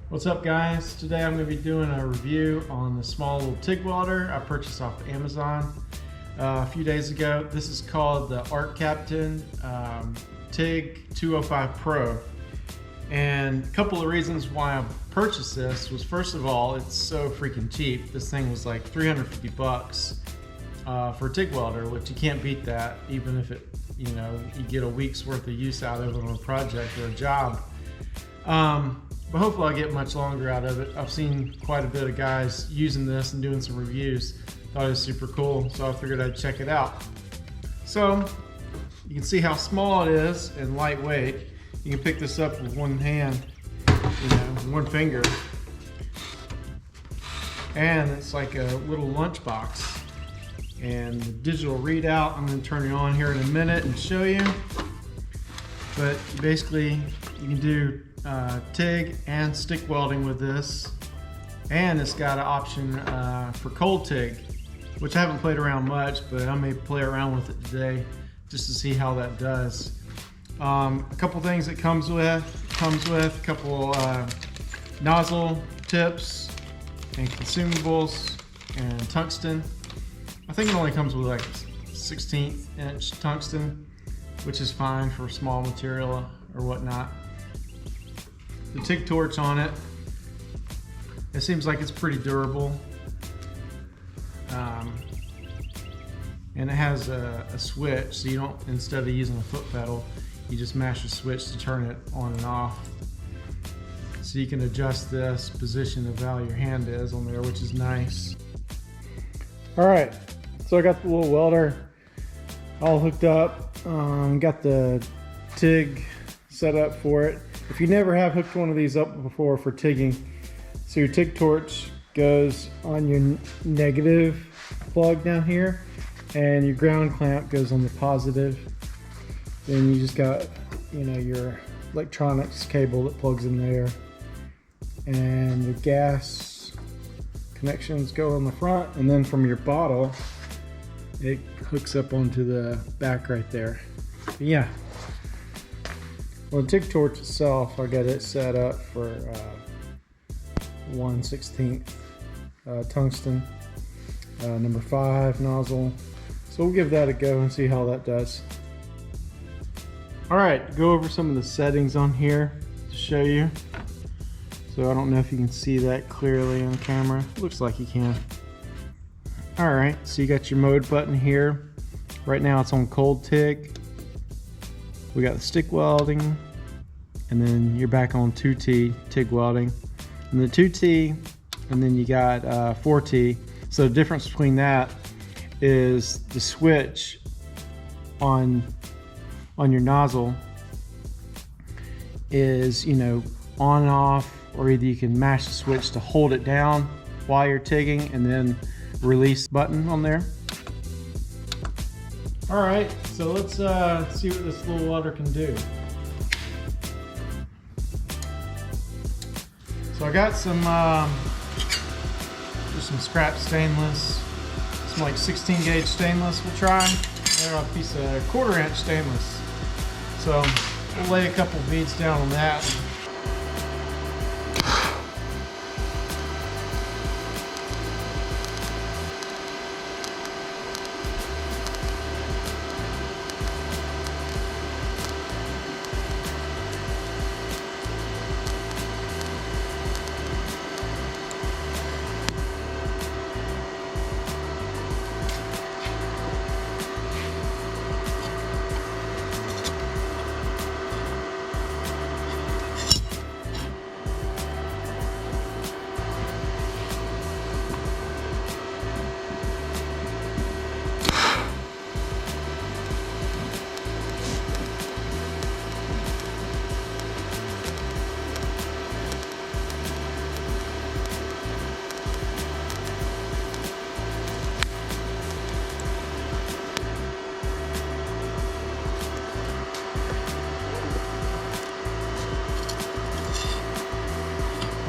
What's up, guys? Today I'm going to be doing a review on the small little TIG welder I purchased off Amazon a few days ago. This is called the Arc Captain Tig 205 Pro. And a couple of reasons why I purchased this was, first of all, it's so freaking cheap. This thing was like 350 bucks for a TIG welder, which you can't beat that, even if it, you get a week's worth of use out of it on a project or a job. But hopefully I'll get much longer out of it. I've seen quite a bit of guys using this and doing some reviews. Thought it was super cool, so I figured I'd check it out. So you can see how small it is and lightweight. You can pick this up with one hand, one finger. And it's like a little lunch box. And the digital readout, I'm going to turn it on here in a minute and show you. But basically you can do TIG and stick welding with this, and it's got an option for cold TIG, which I haven't played around much, but I may play around with it today just to see how that does. A couple things it comes with a couple nozzle tips and consumables and tungsten. I think it only comes with like 16th inch tungsten, which is fine for small material or whatnot. The TIG torch on it. It seems like it's pretty durable. And it has a switch, so you don't, instead of using a foot pedal, you just mash the switch to turn it on and off. So you can adjust this position of how your hand is on there, which is nice. Alright, so I got the little welder all hooked up. Got the TIG set up for it. If you never have hooked one of these up before for TIGging, so your TIG torch goes on your negative plug down here, and your ground clamp goes on the positive. Then you just got, your electronics cable that plugs in there, and the gas connections go on the front, and then from your bottle, it hooks up onto the back right there. But yeah. Well, the TIG torch itself, I got it set up for 1/16 tungsten, number 5 nozzle. So we'll give that a go and see how that does. Alright, go over some of the settings on here to show you. So I don't know if you can see that clearly on camera. Looks like you can. Alright, so you got your mode button here. Right now it's on cold TIG. We got the stick welding, and then you're back on 2T TIG welding, and the 2T, and then you got 4T. So the difference between that is the switch on your nozzle is on and off, or either you can mash the switch to hold it down while you're TIGging and then release button on there. Alright, so let's see what this little welder can do. So I got some just some scrap stainless, some like 16 gauge stainless we'll try. I got a piece of 1/4 inch stainless. So we'll lay a couple beads down on that.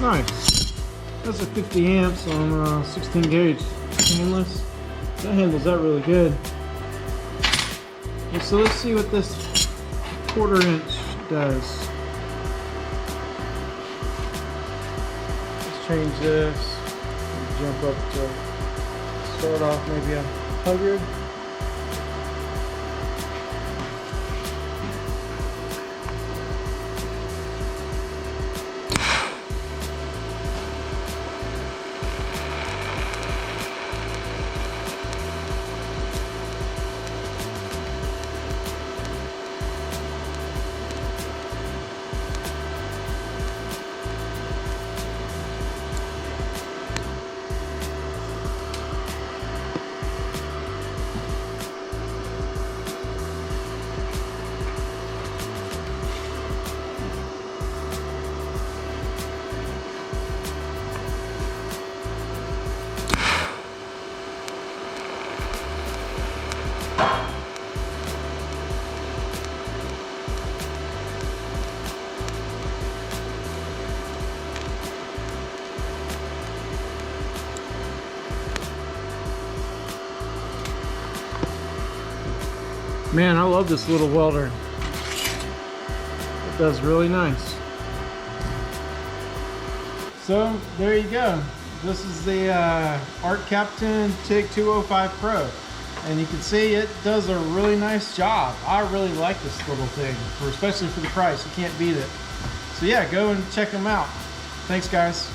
Nice. That's a 50 amps on 16 gauge stainless. That handles that really good. And so let's see what this 1/4 inch does. change this, jump up to start off maybe 100. Man, I love this little welder. It does really nice. So there you go. This is the Arc Captain Tig 205 Pro. And you can see it does a really nice job. I really like this little thing, especially for the price. You can't beat it. So yeah, go and check them out. Thanks guys.